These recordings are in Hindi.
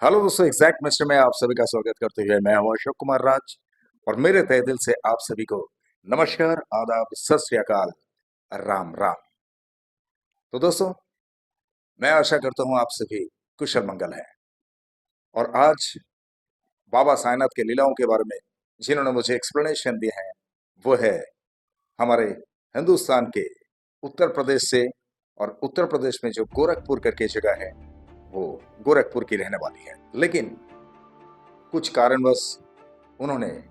हेलो दोस्तों, एग्जैक्ट मिस्टर में आप सभी का स्वागत करते हुए मैं हूं अशोक कुमार राज। और मेरे तहे दिल से आप सभी को नमस्कार, आदाब, सत श्री अकाल, राम राम। तो दोस्तों, मैं आशा करता हूं आप सभी कुशल मंगल हैं। और आज बाबा साईनाथ के लीलाओं के बारे में जिन्होंने मुझे एक्सप्लेनेशन दिए हैं, वो है हमारे हिंदुस्तान के उत्तर प्रदेश से। और उत्तर प्रदेश में जो गोरखपुर करके जगह है, वो गोरखपुर की रहने वाली है। लेकिन कुछ कारणवश उन्होंने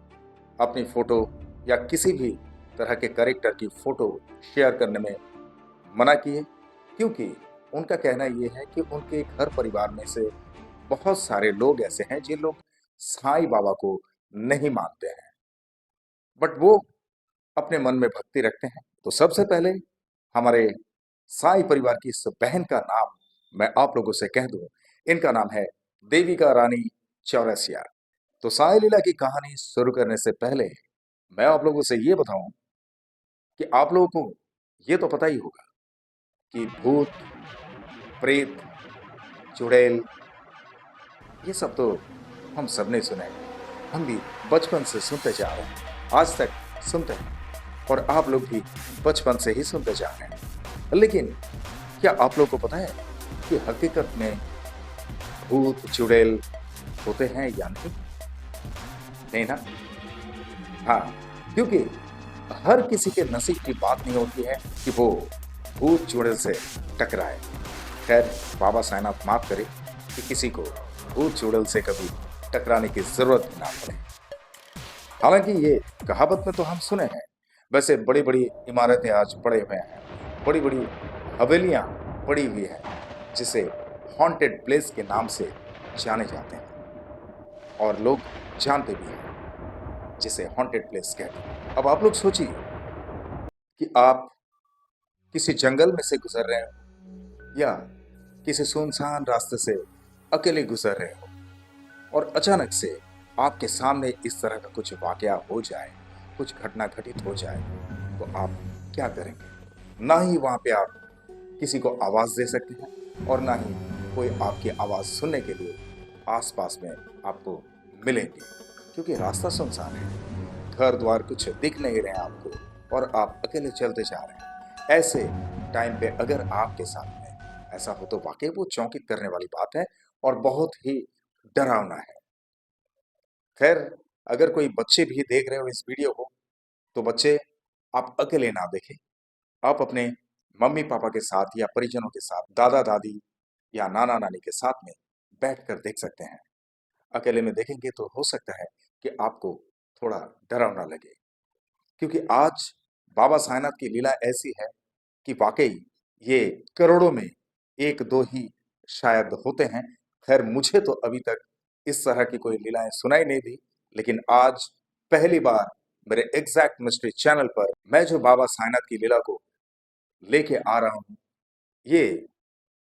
अपनी फोटो या किसी भी तरह के कैरेक्टर की फोटो शेयर करने में मना किए, क्योंकि उनका कहना यह है कि उनके घर परिवार में से बहुत सारे लोग ऐसे हैं जिन लोग साईं बाबा को नहीं मानते हैं, बट वो अपने मन में भक्ति रखते हैं। तो सबसे पहले हमारे साईं परिवार की इस बहन का नाम मैं आप लोगों से कह दूं। इनका नाम है देविका रानी चौरसिया। तो साईं लीला की कहानी शुरू करने से पहले मैं आप लोगों से ये बताऊं कि आप लोगों को ये तो पता ही होगा कि भूत, प्रेत, चुड़ैल, ये सब तो हम सबने सुना है। हम भी बचपन से सुनते जा रहे हैं, आज तक सुनते हैं, और आप लोग भी बचपन से ही सुनते जा रहे हैं। लेकिन क्या आप लोग को पता है कि हकीकत में भूत, चुड़ैल होते हैं या नहीं? नहीं ना? हाँ, क्योंकि हर किसी के नसीब की बात नहीं होती है कि वो भूत चुड़ैल से टकराए। खैर, बाबा साईनाथ माफ करे कि किसी को भूत चुड़ैल से कभी टकराने की जरूरत भी ना पड़े। हालांकि ये कहावत में तो हम सुने हैं। वैसे बड़ी बड़ी इमारतें आज पड़े हुए हैं, बड़ी बड़ी हवेलियां पड़ी हुई है, जिसे हॉन्टेड प्लेस के नाम से जाने जाते हैं, और लोग जानते भी हैं, जिसे हॉन्टेड प्लेस कहते हैं। अब आप लोग सोचिए कि आप किसी जंगल में से गुजर रहे हो या किसी सुनसान रास्ते से अकेले गुजर रहे हो, और अचानक से आपके सामने इस तरह का कुछ वाकया हो जाए, कुछ घटना घटित हो जाए, तो आप क्या करेंगे? ना ही वहां पे आप किसी को आवाज दे सकते हैं, और ना ही कोई आपकी आवाज सुनने के लिए आसपास में आपको मिलेंगे, क्योंकि रास्ता सुनसान है, घर द्वार कुछ दिख नहीं रहे हैं आपको, और आप अकेले चलते जा रहे हैं। ऐसे टाइम पे अगर आपके साथ में ऐसा हो, तो वाकई वो चौंकित करने वाली बात है और बहुत ही डरावना है। खैर, अगर कोई बच्चे भी देख रहे हो इस वीडियो को, तो बच्चे, आप अकेले ना देखें। आप अपने मम्मी पापा के साथ या परिजनों के साथ, दादा दादी या नाना नानी के साथ में बैठकर देख सकते हैं। अकेले में देखेंगे तो हो सकता है कि आपको थोड़ा डरावना लगे, क्योंकि आज बाबा साईनाथ की लीला ऐसी है कि वाकई ये करोड़ों में एक दो ही शायद होते हैं। खैर, मुझे तो अभी तक इस तरह की कोई लीलाएं सुनाई नहीं दी, लेकिन आज पहली बार मेरे एग्जैक्ट मिस्ट्री चैनल पर मैं जो बाबा साईनाथ की लीला को लेके आ रहा हूँ, ये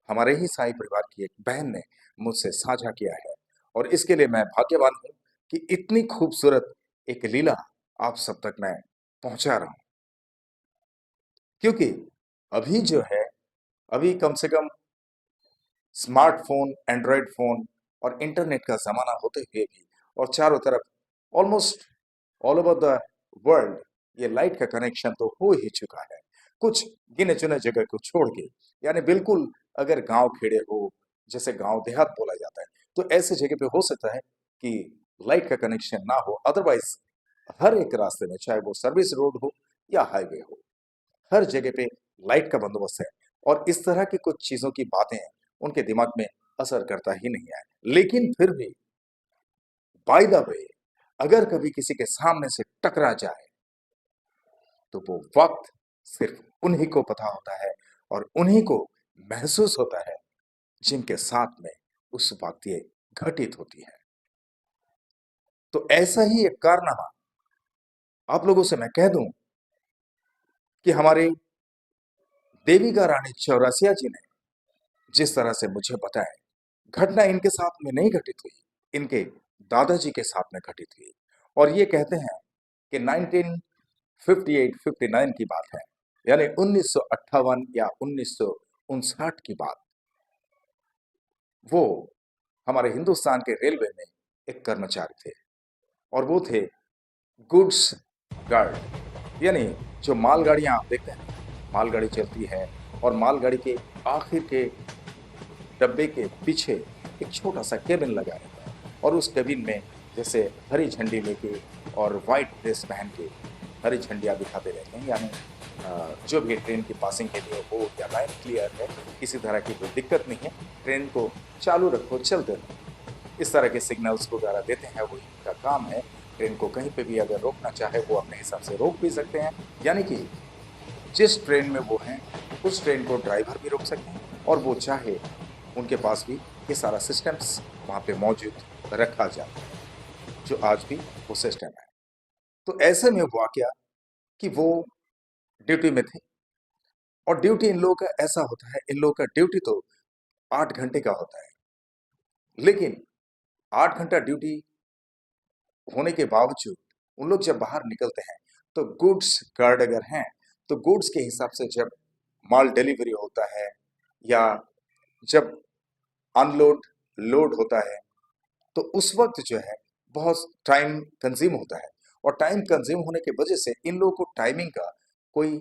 हमारे ही साई परिवार की एक बहन ने मुझसे साझा किया है। और इसके लिए मैं भाग्यवान हूँ कि इतनी खूबसूरत एक लीला आप सब तक मैं पहुंचा रहा हूँ। क्योंकि अभी जो है, अभी कम से कम स्मार्टफोन, एंड्रॉयड फोन और इंटरनेट का जमाना होते हुए भी, और चारों तरफ almost all over the world ये लाइट का कनेक्शन तो हो ही चुका है, कुछ गिने चुने जगह को छोड़ के। यानी बिल्कुल, अगर गांव खेड़े हो, जैसे गांव देहात बोला जाता है, तो ऐसे जगह पे हो सकता है कि लाइट का कनेक्शन ना हो। अदरवाइज हर एक रास्ते में, चाहे वो सर्विस रोड हो या हाईवे हो, हर जगह पे लाइट का बंदोबस्त है। और इस तरह की कुछ चीजों की बातें उनके दिमाग में असर करता ही नहीं है। लेकिन फिर भी, बाय द वे, अगर कभी किसी के सामने से टकरा जाए, तो वो वक्त सिर्फ उन्हीं को पता होता है, और उन्हीं को महसूस होता है जिनके साथ में उस वक्त ये घटित होती है। तो ऐसा ही एक कारनामा आप लोगों से मैं कह दूं कि हमारे देविका रानी चौरसिया जी ने जिस तरह से मुझे बताया, घटना इनके साथ में नहीं घटित हुई, इनके दादाजी के साथ में घटित हुई। और ये कहते हैं कि 1958-59 की बात है, यानी 1958 या 1959 की बात। वो हमारे हिंदुस्तान के रेलवे में एक कर्मचारी थे और वो थे गुड्स गार्ड। यानी जो मालगाड़ियां आप देखते हैं, मालगाड़ी चलती है और मालगाड़ी के आखिर के डब्बे के पीछे एक छोटा सा केबिन लगा रहता है और उस केबिन में जैसे हरी झंडी लेके और वाइट ड्रेस पहन के हरी झंडियाँ दिखाते रहते हैं। यानी जो भी ट्रेन की पासिंग के लिए हो या लाइन क्लियर है, किसी तरह की कोई दिक्कत नहीं है, ट्रेन को चालू रखो, चलते रहो, इस तरह के सिग्नल्स वगैरह देते हैं। वो इनका काम है। ट्रेन को कहीं पे भी अगर रोकना चाहे वो अपने हिसाब से रोक भी सकते हैं। यानी कि जिस ट्रेन में वो हैं उस ट्रेन को ड्राइवर भी रोक सकते हैं और वो चाहे उनके पास भी ये सारा सिस्टम्स वहाँ पे मौजूद रखा जाता है, जो आज भी वो सिस्टम है। तो ऐसे में हुआ क्या कि वो ड्यूटी में थे और ड्यूटी इन लोगों का ऐसा होता है, इन लोगों का ड्यूटी तो 8 घंटे का होता है, लेकिन 8 घंटा ड्यूटी होने के बावजूद उन लोग जब बाहर निकलते हैं तो गुड्स गार्ड अगर हैं तो गुड्स के हिसाब से जब माल डिलीवरी होता है या जब अनलोड लोड होता है तो उस वक्त जो है बहुत टाइम कंज्यूम होता है और टाइम कंज्यूम होने की वजह से इन लोगों को टाइमिंग का कोई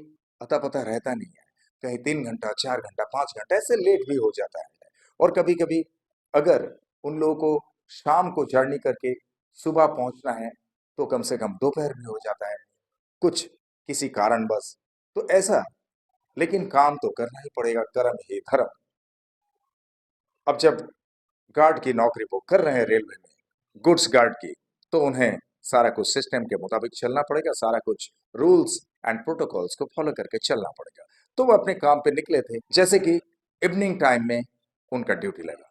अता पता रहता नहीं है। कहीं 3 घंटा, 4 घंटा, 5 घंटा ऐसे लेट भी हो जाता है और कभी कभी अगर उन लोगों को शाम को जर्नी करके सुबह पहुंचना है तो कम से कम दोपहर भी हो जाता है, कुछ किसी कारणवश। तो ऐसा, लेकिन काम तो करना ही पड़ेगा, कर्म ही धर्म। अब जब गार्ड की नौकरी वो कर रहे हैं रेलवे में, गुड्स गार्ड की, तो उन्हें सारा कुछ सिस्टम के मुताबिक चलना पड़ेगा, सारा कुछ रूल्स एंड प्रोटोकॉल्स को फॉलो करके चलना पड़ेगा। तो वो अपने काम पे निकले थे। जैसे कि इवनिंग टाइम में उनका ड्यूटी लगा।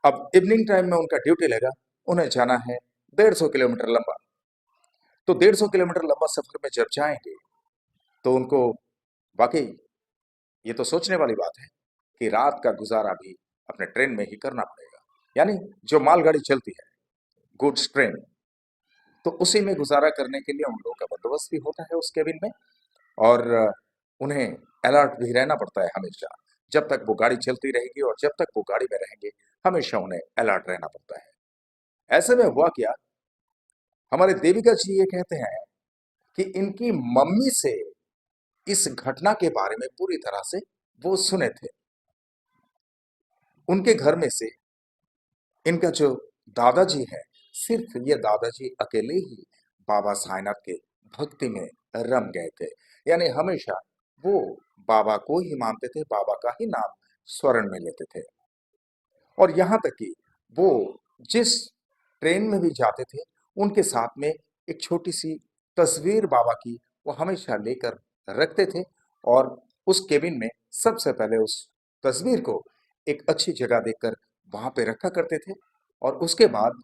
अब इवनिंग टाइम में उनका ड्यूटी लगा, उन्हें जाना है 150 किलोमीटर लंबा। तो 150 किलोमीटर लंबा सफर में जब जाएंगे तो उनको वाकई ये तो सोचने वाली बात है कि रात का गुजारा भी अपने ट्रेन में ही करना पड़ेगा। यानी जो मालगाड़ी चलती है, गुड्स ट्रेन, तो उसी में गुजारा करने के लिए उन लोगों का बंदोबस्त भी होता है उस केबिन में और उन्हें अलर्ट भी रहना पड़ता है हमेशा। जब तक वो गाड़ी चलती रहेगी और जब तक वो गाड़ी में रहेंगे, हमेशा उन्हें अलर्ट रहना पड़ता है। ऐसे में हुआ क्या, हमारे देविका जी ये कहते हैं कि इनकी मम्मी से इस घटना के बारे में पूरी तरह से वो सुने थे। उनके घर में से इनका जो दादाजी है, सिर्फ ये दादाजी अकेले ही बाबा साईनाथ के भक्ति में रम गए थे। यानी हमेशा वो बाबा को ही मानते थे, बाबा का ही नाम स्मरण में लेते थे। और यहाँ तक कि वो जिस ट्रेन में भी जाते थे, उनके साथ में एक छोटी सी तस्वीर बाबा की वो हमेशा लेकर रखते थे और उस केबिन में सबसे पहले उस तस्वीर को एक अच्छी जगह देखकर वहाँ पे रखा करते थे और उसके बाद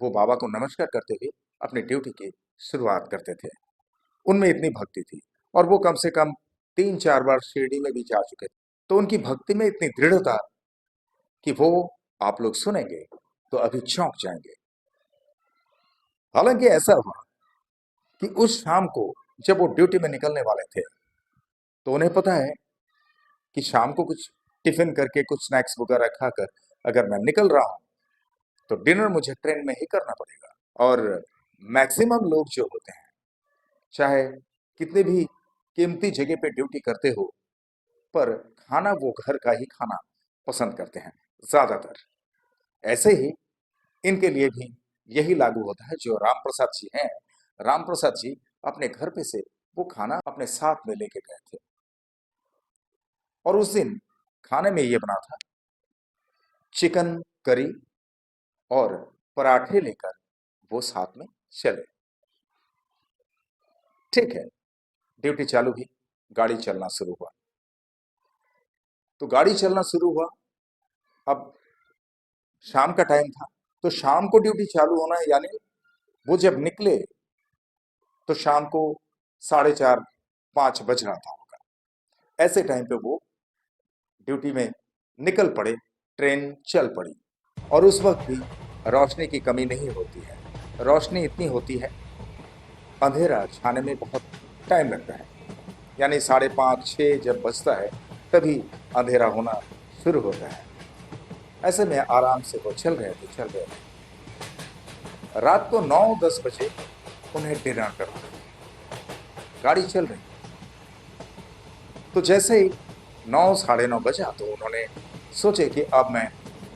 वो बाबा को नमस्कार करते हुए अपनी ड्यूटी की शुरुआत करते थे। उनमें इतनी भक्ति थी और वो कम से कम 3-4 बार शिरडी में भी जा चुके थे। तो उनकी भक्ति में इतनी दृढ़ता कि वो आप लोग सुनेंगे तो अभी चौंक जाएंगे। हालांकि ऐसा हुआ कि उस शाम को जब वो ड्यूटी में निकलने वाले थे तो उन्हें पता है कि शाम को कुछ टिफिन करके कुछ स्नैक्स वगैरह खाकर अगर मैं निकल रहा हूं तो डिनर मुझे ट्रेन में ही करना पड़ेगा। और मैक्सिमम लोग जो होते हैं, चाहे कितने भी कीमती जगह पे ड्यूटी करते हो, पर खाना वो घर का ही खाना पसंद करते हैं ज्यादातर। ऐसे ही इनके लिए भी यही लागू होता है। जो राम प्रसाद जी हैं, राम प्रसाद जी अपने घर पे से वो खाना अपने साथ में लेके गए थे और उस दिन खाने में ये बना था चिकन करी और पराठे लेकर वो साथ में चले। ठीक है, ड्यूटी चालू हुई, गाड़ी चलना शुरू हुआ। तो गाड़ी चलना शुरू हुआ, अब शाम का टाइम था तो शाम को ड्यूटी चालू होना है, यानी वो जब निकले तो शाम को 4:30-5 बज रहा था होगा। ऐसे टाइम पे वो ड्यूटी में निकल पड़े, ट्रेन चल पड़ी और उस वक्त भी रोशनी की कमी नहीं होती है। रोशनी इतनी होती है, अंधेरा छाने में बहुत टाइम लगता है। यानी 5:30-6 जब बजता है तभी अंधेरा होना शुरू होता है। ऐसे में आराम से वो चल रहे थे। रात को 9-10 बजे उन्हें डिनर करना था। गाड़ी चल रही, तो जैसे ही 9 साढ़े 9 बजा तो उन्होंने सोचे कि अब मैं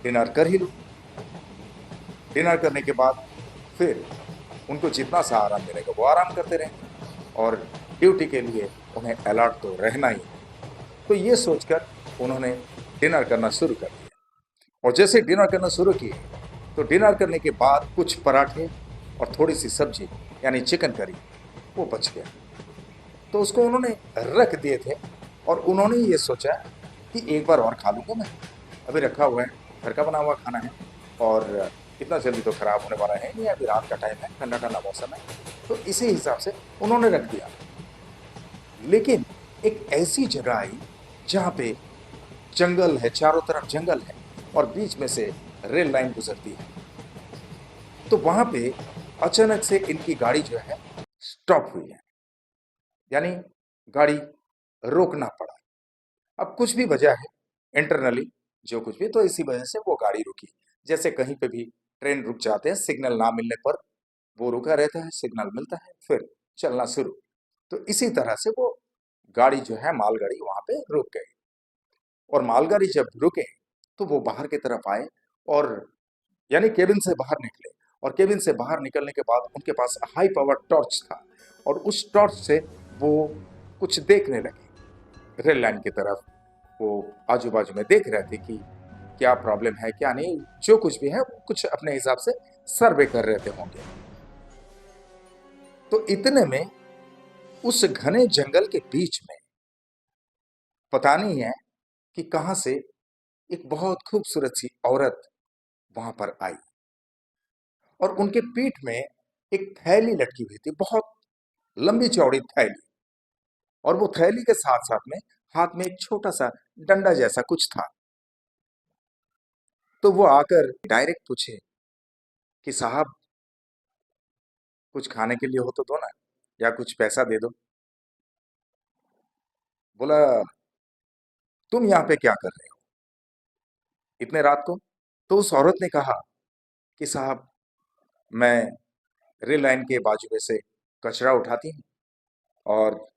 डिनर कर ही लूं। डिनर करने के बाद फिर उनको जितना सा आराम मिलेगा वो आराम करते रहेंगे, और ड्यूटी के लिए उन्हें अलर्ट तो रहना ही है। तो ये सोचकर उन्होंने डिनर करना शुरू कर दिया। और जैसे डिनर करना शुरू किए, तो डिनर करने के बाद कुछ पराठे और थोड़ी सी सब्जी यानी चिकन करी वो बच गया, तो उसको उन्होंने रख दिए थे। और उन्होंने ये सोचा कि एक बार और खा लूंगा मैं, अभी रखा हुआ है, घर का बना हुआ खाना है, और इतना जल्दी तो खराब होने वाला है नहीं, अभी रात का टाइम है, ठंडा ठंडा मौसम है। तो इसी हिसाब से उन्होंने रख दिया। लेकिन एक ऐसी जगह आई जहाँ पे जंगल है, चारों तरफ जंगल है, और बीच में से रेल लाइन गुजरती है। तो वहां पे अचानक से इनकी गाड़ी जो है स्टॉप हुई है, यानी गाड़ी रोकना पड़ा। अब कुछ भी वजह है इंटरनली, जो कुछ भी, तो इसी वजह से वो गाड़ी रुकी। जैसे कहीं पे भी ट्रेन रुक जाते हैं, सिग्नल ना मिलने पर वो रुका रहता है, सिग्नल मिलता है फिर चलना शुरू। तो इसी तरह से वो गाड़ी जो है, मालगाड़ी वहां पे रुक गई। और मालगाड़ी जब रुके तो वो बाहर की तरफ आए, और यानी केबिन से बाहर निकले। और केबिन से बाहर निकलने के बाद उनके पास हाई पावर टॉर्च था, और उस टॉर्च से वो कुछ देखने लगे रेल लाइन की तरफ। वो आजू बाजू में देख रहे थे कि क्या प्रॉब्लम है क्या नहीं, जो कुछ भी है वो कुछ अपने हिसाब से सर्वे कर रहे थे होंगे। तो इतने में उस घने जंगल के बीच में पता नहीं है कि कहां से एक बहुत खूबसूरत सी औरत वहां पर आई, और उनके पीठ में एक थैली लटकी हुई थी, बहुत लंबी चौड़ी थैली। और वो थैली के साथ साथ में हाथ में एक छोटा सा डंडा जैसा कुछ था। तो वो आकर डायरेक्ट पूछे कि साहब, कुछ खाने के लिए हो तो दो ना, या कुछ पैसा दे दो। बोला, तुम यहाँ पे क्या कर रहे हो इतने रात को? तो उस औरत ने कहा कि साहब, मैं रेल लाइन के बाजू में से कचरा उठाती हूँ, और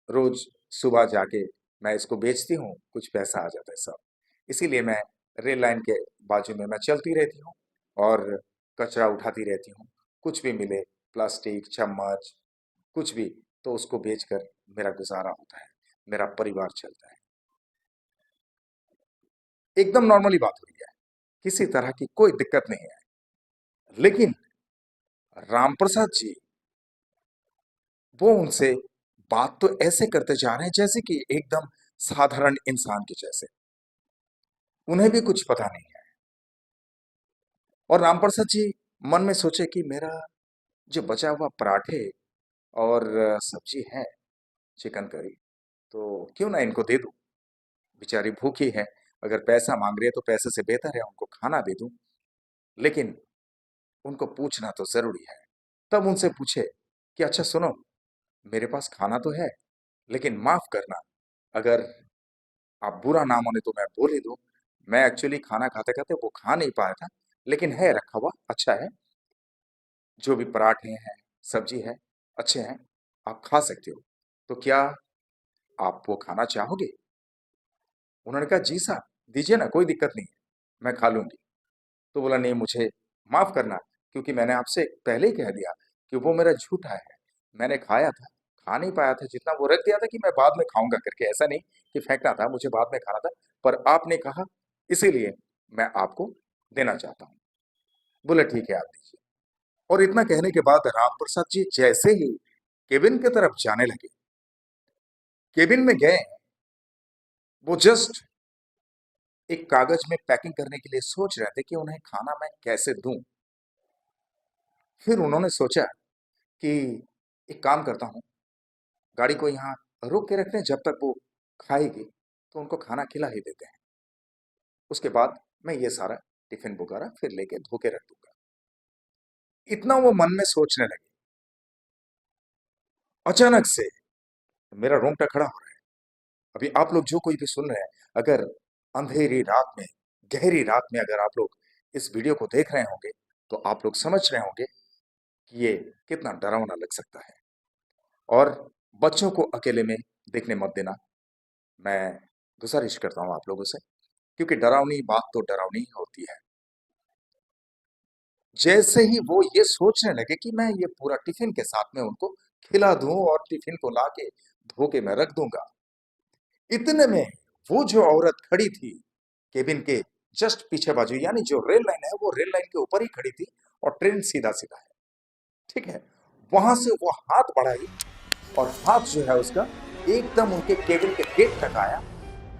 रोज सुबह जाके मैं इसको बेचती हूँ, कुछ पैसा आ जाता है सब, इसीलिए मैं रेल लाइन के बाजू में मैं चलती रहती हूँ और कचरा उठाती रहती हूँ। कुछ भी मिले, प्लास्टिक, चम्मच, कुछ भी, तो उसको बेचकर मेरा गुजारा होता है, मेरा परिवार चलता है। एकदम नॉर्मली बात हो रही है, किसी तरह की कोई दिक्कत नहीं है। लेकिन रामप्रसाद जी, वो उनसे बात तो ऐसे करते जा रहे हैं जैसे कि एकदम साधारण इंसान के जैसे, उन्हें भी कुछ पता नहीं है। और रामप्रसाद जी मन में सोचे कि मेरा जो बचा हुआ पराठे और सब्जी है, चिकन करी, तो क्यों ना इनको दे दूं, बेचारी भूखी है, अगर पैसा मांग रही है तो पैसे से बेहतर है उनको खाना दे दूं। लेकिन उनको पूछना तो जरूरी है। तब उनसे पूछे कि अच्छा सुनो, मेरे पास खाना तो है, लेकिन माफ करना, अगर आप बुरा ना माने तो मैं बोल ही दूं, मैं एक्चुअली खाना खाते खाते वो खा नहीं पाया था, लेकिन है रखा हुआ, अच्छा है, जो भी पराठे हैं, सब्जी है, अच्छे हैं, आप खा सकते हो। तो क्या आप वो खाना चाहोगे? उन्होंने कहा जी साहब, दीजिए ना, कोई दिक्कत नहीं है, मैं खा लूंगी। तो बोला नहीं, मुझे माफ करना, क्योंकि मैंने आपसे पहले ही कह दिया कि वो मेरा झूठा है, मैंने खाया था, खा नहीं पाया था, जितना वो रख दिया था कि मैं बाद में खाऊंगा करके, ऐसा नहीं कि फेंकना था, मुझे बाद में खाना था, पर आपने कहा, इसीलिए मैं आपको देना चाहता हूँ। बोले ठीक है, आप दीजिए। और इतना कहने के बाद राम प्रसाद जी जैसे ही केबिन की तरफ जाने लगे, केबिन में गए, वो जस्ट एक कागज में पैकिंग करने के लिए सोच रहे थे कि उन्हें खाना मैं कैसे दूं। फिर उन्होंने सोचा कि एक काम करता हूँ, गाड़ी को यहाँ रोक के रखते हैं, जब तक वो खाएगी तो उनको खाना खिला ही देते हैं, उसके बाद मैं ये सारा टिफिन वगैरह फिर लेके धो के रख दूंगा। इतना वो मन में सोचने लगे, अचानक से मेरा रोंगटा खड़ा हो रहा है। अभी आप लोग जो कोई भी सुन रहे हैं, अगर अंधेरी रात में गहरी रात में अगर आप लोग इस वीडियो को देख रहे होंगे तो आप लोग समझ रहे होंगे कि ये कितना डरावना लग सकता है। और बच्चों को अकेले में देखने मत देना, मैं गुजारिश करता हूं आप लोगों से, क्योंकि डरावनी बात तो डरावनी ही होती है। जैसे ही वो ये सोचने लगे कि मैं ये पूरा टिफिन के साथ में उनको खिला दूं और टिफिन को लाके धो के मैं रख दूंगा, इतने में वो जो औरत खड़ी थी केबिन के जस्ट पीछे बाजू, यानी जो रेल लाइन है वो रेल लाइन के ऊपर ही खड़ी थी और ट्रेन सीधा सीधा है, ठीक है। वहां से वो हाथ बढ़ाई और हाथ जो है उसका एकदम उनके केबिन के गेट तक आया,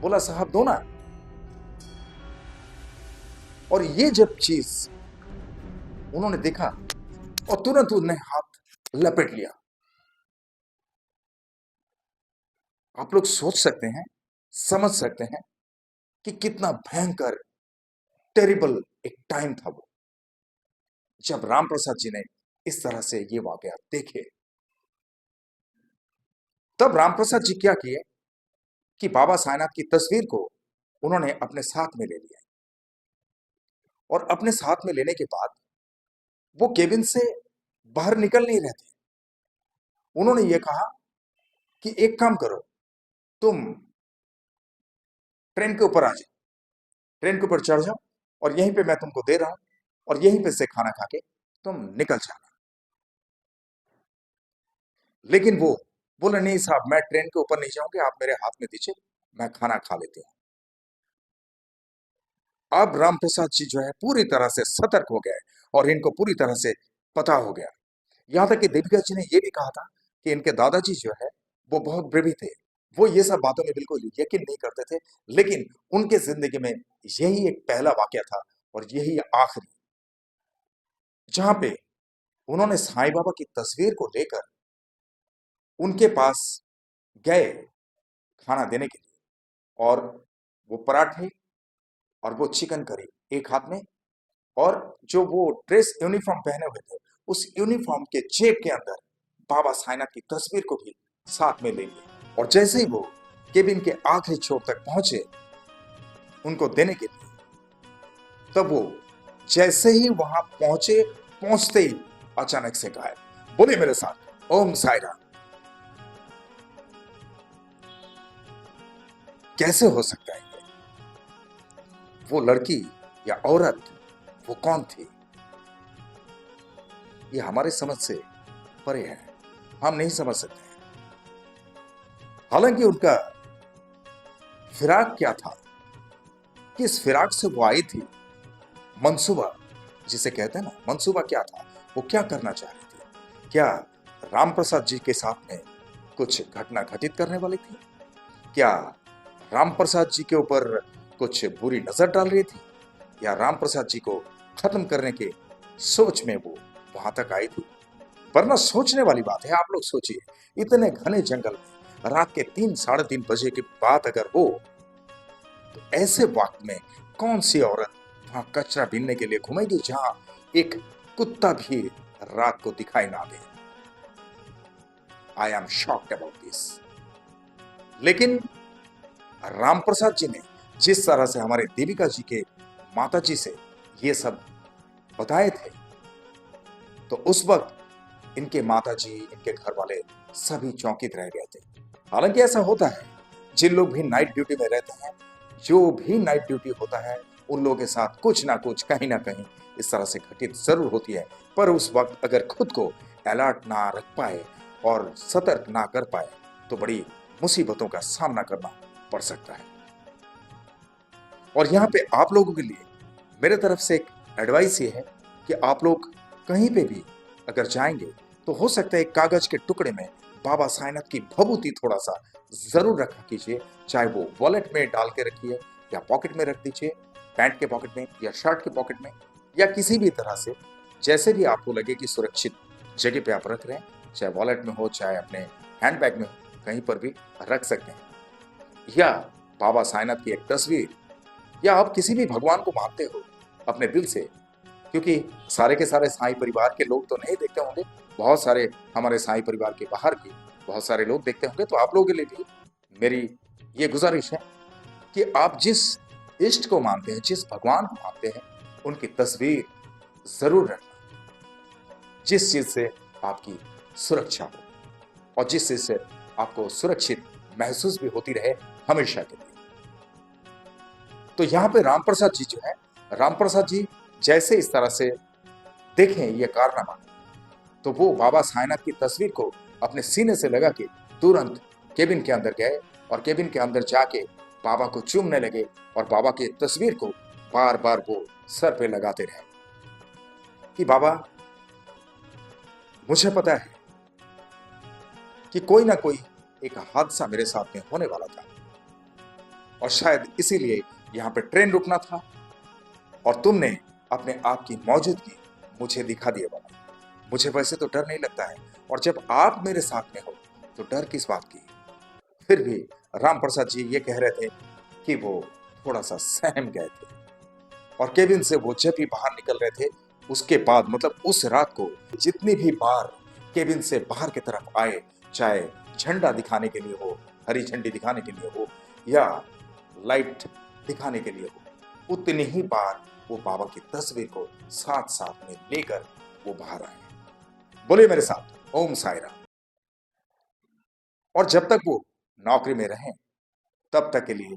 बोला साहब दो ना। और ये जब चीज उन्होंने देखा और तुरंत उन्होंने हाथ लपेट लिया। आप लोग सोच सकते हैं, समझ सकते हैं कि कितना भयंकर टेरिबल एक टाइम था वो, जब राम प्रसाद जी ने इस तरह से ये वाकया देखे। तब राम प्रसाद जी क्या किए कि बाबा साईनाथ की तस्वीर को उन्होंने अपने साथ में ले लिया और अपने साथ में लेने के बाद वो केबिन से बाहर निकल नहीं रहे थे। उन्होंने ये कहा कि एक काम करो, तुम ट्रेन के ऊपर आ जाओ, ट्रेन के ऊपर चढ़ जाओ और यहीं पे मैं तुमको दे रहा हूं और यहीं पे से खाना खा के तुम निकल जाना। लेकिन वो बोले नहीं साहब, मैं ट्रेन के ऊपर नहीं जाऊंगी, आप मेरे हाथ में दीजिए, मैं खाना खा लेती हूँ। अब रामप्रसाद जी जो है पूरी तरह से सतर्क हो गए और इनको पूरी तरह से पता हो गया। यहां तक कि देविका जी ने यह भी कहा था कि इनके दादाजी जो है वो बहुत ब्रेवी थे, वो ये सब बातों में बिल्कुल यकीन नहीं करते थे, लेकिन उनके जिंदगी में यही एक पहला वाकया था और यही आखिरी, जहां पे उन्होंने साईं बाबा की तस्वीर को लेकर उनके पास गए खाना देने के लिए। और वो पराठे और वो चिकन करी एक हाथ में, और जो वो ड्रेस यूनिफॉर्म पहने हुए थे उस यूनिफॉर्म के जेब के अंदर बाबा साईनाथ की तस्वीर को भी साथ में ले लिए। और जैसे ही वो केबिन के आखिरी छोर तक पहुंचे उनको देने के लिए, तब वो जैसे ही वहां पहुंचे, पहुंचते ही अचानक से गायब। बोले मेरे साथ ओम साई राम। कैसे हो सकता है ये? वो लड़की या औरत वो कौन थी? ये हमारे समझ से परे है, हम नहीं समझ सकते हैं। हालांकि उनका फिराक क्या था, किस फिराक से वो आई थी, मंसूबा जिसे कहते हैं ना, मंसूबा क्या था, वो क्या करना चाह रही थी? क्या राम प्रसाद जी के साथ में कुछ घटना घटित करने वाली थी? क्या राम प्रसाद जी के ऊपर कुछ बुरी नजर डाल रही थी, या राम प्रसाद जी को खत्म करने के सोच में वो वहां तक आई थी? वरना सोचने वाली बात है। आप लोग सोचिए, इतने घने जंगल में रात के 3-3:30 बजे की बात अगर हो, तो ऐसे वक्त में कौन सी औरत वहां कचरा बीनने के लिए घूमेगी जहां एक कुत्ता भी रात को दिखाई ना दे? I am shocked about this. लेकिन राम प्रसाद जी ने जिस तरह से हमारे देविका जी के माता जी से ये सब बताए थे, तो उस वक्त इनके माता जी, इनके घर वाले सभी चौंकित रह गए थे। हालांकि ऐसा होता है, जिन लोग भी नाइट ड्यूटी में रहते हैं, जो भी नाइट ड्यूटी होता है, उन लोगों के साथ कुछ ना कुछ कहीं ना कहीं इस तरह से घटित जरूर होती है। पर उस वक्त अगर खुद को अलर्ट ना रख पाए और सतर्क ना कर पाए तो बड़ी मुसीबतों का सामना करना पड़ सकता है। और यहाँ पे आप लोगों के लिए मेरे तरफ से एक एडवाइस ये है कि आप लोग कहीं पे भी अगर जाएंगे तो हो सकता है एक कागज के टुकड़े में बाबा साईनाथ की भभूति थोड़ा सा जरूर रखा कीजिए, चाहे वो वॉलेट में डाल के रखिए या पॉकेट में रख दीजिए, पैंट के पॉकेट में या शर्ट के पॉकेट में, या किसी भी तरह से जैसे भी आपको लगे कि सुरक्षित जगह पे आप रख रहे हैं, चाहे वॉलेट में हो चाहे अपने हैंडबैग में हो, कहीं पर भी रख सकते हैं। या बाबा साईनाथ की एक तस्वीर, या आप किसी भी भगवान को मानते हो अपने दिल से, क्योंकि सारे के सारे साईं परिवार के लोग तो नहीं देखते होंगे, बहुत सारे हमारे साईं परिवार के बाहर भी बहुत सारे लोग देखते होंगे, तो आप लोगों के लिए भी मेरी ये गुजारिश है कि आप जिस इष्ट को मानते हैं, जिस भगवान को मानते हैं, उनकी तस्वीर जरूर रखना, जिस चीज से आपकी सुरक्षा हो और जिस चीज से आपको सुरक्षित महसूस भी होती रहे हमेशा के लिए। तो यहां पे राम प्रसाद जी जो है, राम प्रसाद जी जैसे इस तरह से देखें ये कारनामा, तो वो बाबा साईनाथ की तस्वीर को अपने सीने से लगा के तुरंत केबिन के अंदर गए और केबिन के अंदर जाके बाबा को चूमने लगे और बाबा की तस्वीर को बार बार वो सर पे लगाते रहे कि बाबा, मुझे पता है कि कोई ना कोई एक हादसा मेरे साथ में होने वाला था और शायद इसीलिए यहां पे ट्रेन रुकना था और तुमने अपने आप की मौजूदगी मुझे दिखा दिया बाबा। मुझे वैसे तो डर नहीं लगता है और जब आप मेरे साथ में हो तो डर किस बात की। फिर भी राम प्रसाद जी ये कह रहे थे कि वो थोड़ा सा सहम गए थे और केबिन से वो जब भी बाहर निकल रहे थे उसके बाद, मतलब उस रात को जितनी भी बार केबिन से बाहर की तरफ आए, चाहे झंडा दिखाने के लिए हो, हरी झंडी दिखाने के लिए हो या लाइट दिखाने के लिए हो, उतनी ही बार वो बाबा की तस्वीर को साथ साथ में लेकर वो बाहर आए। बोलिए मेरे साथ, ओम साई राम। और जब तक वो नौकरी में रहे तब तक के लिए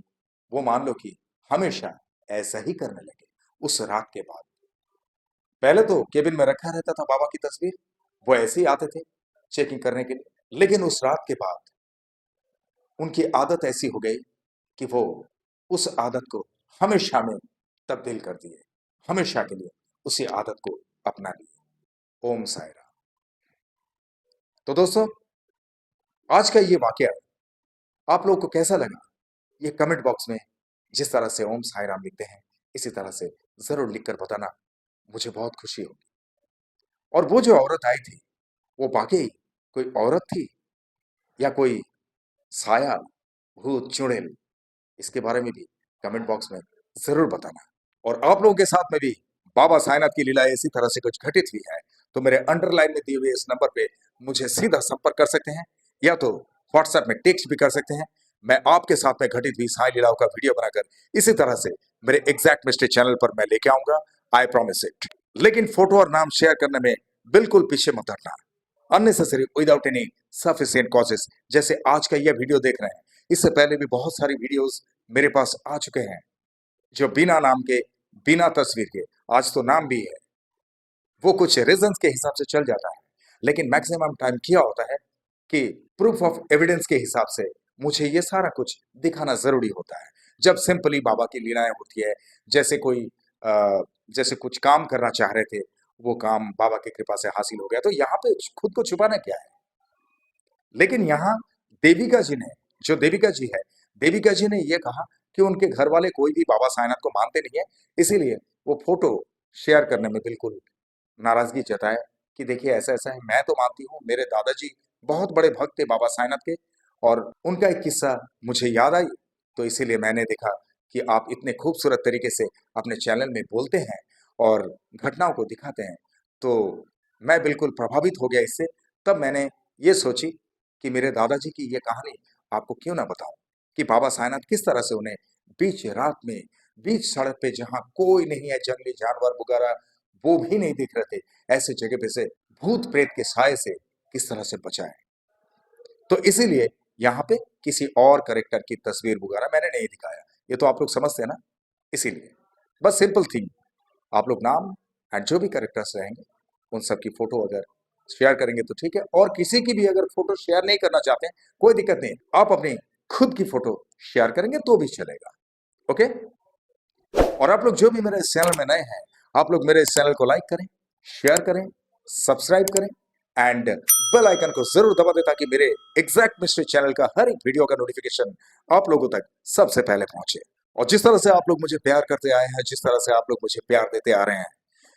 वो मान लो कि हमेशा ऐसा ही करने लगे। उस रात के बाद पहले तो केबिन में रखा रहता था बाबा की तस्वीर, वो ऐसे ही आते थे चेकिंग करने के लिए, लेकिन उस रात के बाद उनकी आदत ऐसी हो गई कि वो उस आदत को हमेशा में तब्दील कर दिए, हमेशा के लिए उसी आदत को अपना लिए। ओम साई राम। तो दोस्तों, आज का ये वाकया आप लोगों को कैसा लगा, ये कमेंट बॉक्स में जिस तरह से ओम साई राम लिखते हैं इसी तरह से जरूर लिखकर बताना, मुझे बहुत खुशी होगी। और वो जो औरत आई थी वो वाकई कोई औरत थी या कोई साया, भूत, चुड़ैल, इसके बारे में भी कमेंट बॉक्स में जरूर बताना। और आप लोगों के साथ में भी बाबा साईनाथ की लीला इसी तरह से कुछ घटित हुई है तो मेरे अंडरलाइन में दिए हुए इस नंबर पे मुझे सीधा संपर्क कर सकते हैं या तो व्हाट्सएप में टेक्स्ट भी कर सकते हैं। मैं आपके साथ में घटित हुई साई लीलाओं का वीडियो बनाकर इसी तरह से मेरे एग्जैक्ट मिस्ट्री चैनल पर मैं लेके आऊंगा, आई प्रॉमिस इट। लेकिन फोटो और नाम शेयर करने में बिल्कुल पीछे मत हटना, unnecessary without any sufficient causes. जैसे आज का यह वीडियो देख रहे हैं, इससे पहले भी बहुत सारी वीडियोस मेरे पास आ चुके हैं जो बिना नाम के, बिना तस्वीर के, आज तो नाम भी है, वो कुछ रीजंस के हिसाब से चल जाता है, लेकिन मैक्सिमम टाइम क्या होता है कि प्रूफ ऑफ एविडेंस के हिसाब से मुझे ये सारा कुछ दिखाना जरूरी होता है। जब सिंपली बाबा की लीलाएं होती है, जैसे कोई जैसे कुछ काम करना चाह रहे थे, वो काम बाबा की कृपा से हासिल हो गया, तो यहाँ पे खुद को छुपाना क्या है। लेकिन यहाँ देविका जी ने, जो देविका जी है, देविका जी ने ये कहा कि उनके घर वाले कोई भी बाबा साईनाथ को मानते नहीं है, इसीलिए वो फोटो शेयर करने में बिल्कुल नाराजगी जताए कि देखिए ऐसा ऐसा है, मैं तो मानती हूँ, मेरे दादाजी बहुत बड़े भक्त थे बाबा साईनाथ के और उनका एक किस्सा मुझे याद आई, तो इसीलिए मैंने देखा कि आप इतने खूबसूरत तरीके से अपने चैनल में बोलते हैं और घटनाओं को दिखाते हैं, तो मैं बिल्कुल प्रभावित हो गया इससे। तब मैंने ये सोची कि मेरे दादाजी की ये कहानी आपको क्यों ना बताऊं कि बाबा साईनाथ किस तरह से उन्हें बीच रात में, बीच सड़क पे जहां कोई नहीं है, जंगली जानवर वगैरह वो भी नहीं दिख रहे थे, ऐसे जगह पे से भूत प्रेत के साए से किस तरह से बचाए। तो इसीलिए यहाँ पे किसी और करेक्टर की तस्वीर वगैरह मैंने नहीं दिखाया, ये तो आप लोग समझते हैं ना, इसीलिए बस सिंपल थी। आप लोग नाम एंड जो भी करेक्टर्स रहेंगे उन सब की फोटो अगर शेयर करेंगे तो ठीक है, और किसी की भी अगर फोटो शेयर नहीं करना चाहते हैं कोई दिक्कत नहीं, आप अपनी खुद की फोटो शेयर करेंगे तो भी चलेगा। ओके। और आप लोग जो भी मेरे इस चैनल में नए हैं, आप लोग मेरे इस चैनल को लाइक करें, शेयर करें, सब्सक्राइब करें एंड बेल आइकन को जरूर दबा दें ताकि मेरे एग्जैक्ट मिस्ट्री चैनल का हर एक वीडियो का नोटिफिकेशन आप लोगों तक सबसे पहले पहुंचे। और जिस तरह से आप लोग मुझे प्यार करते आए हैं, जिस तरह से आप लोग मुझे प्यार देते आ रहे हैं,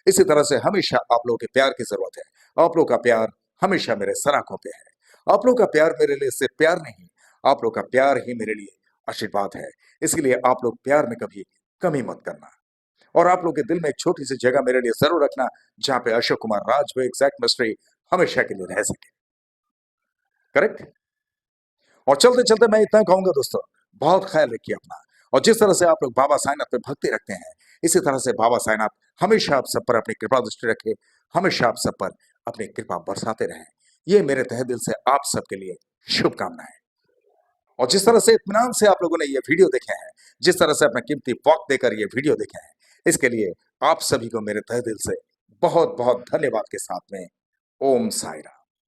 इसी तरह से हमेशा आप लोगों के प्यार की जरूरत है। आप लोग का प्यार हमेशा मेरे सराखों पे है। आप लोग का प्यार मेरे लिए सिर्फ प्यार नहीं, आप लोग का प्यार ही मेरे लिए आशीर्वाद है। इसलिए आप लोग प्यार में कभी कमी मत करना और आप लोग के दिल में एक छोटी सी जगह मेरे लिए जरूर रखना जहां पे अशोक कुमार राज वो एग्जैक्ट मिस्ट्री हमेशा के लिए रह सके। करेक्ट। और चलते चलते मैं इतना कहूंगा दोस्तों, बहुत ख्याल रखिए अपना और जिस तरह से आप लोग बाबा साईनाथ पे भक्ति रखते हैं, इसी तरह से बाबा साईनाथ हमेशा आप सब पर अपनी कृपा दृष्टि रखे, हमेशा आप सब पर अपनी कृपा बरसाते रहें। ये मेरे तहे दिल से आप सबके लिए शुभकामनाएं। और जिस तरह से इत्मीनान से आप लोगों ने ये वीडियो देखे हैं, जिस तरह से अपना कीमती वक्त देकर ये वीडियो देखे हैं, इसके लिए आप सभी को मेरे तहे दिल से बहुत बहुत धन्यवाद के साथ में ओम साई राम।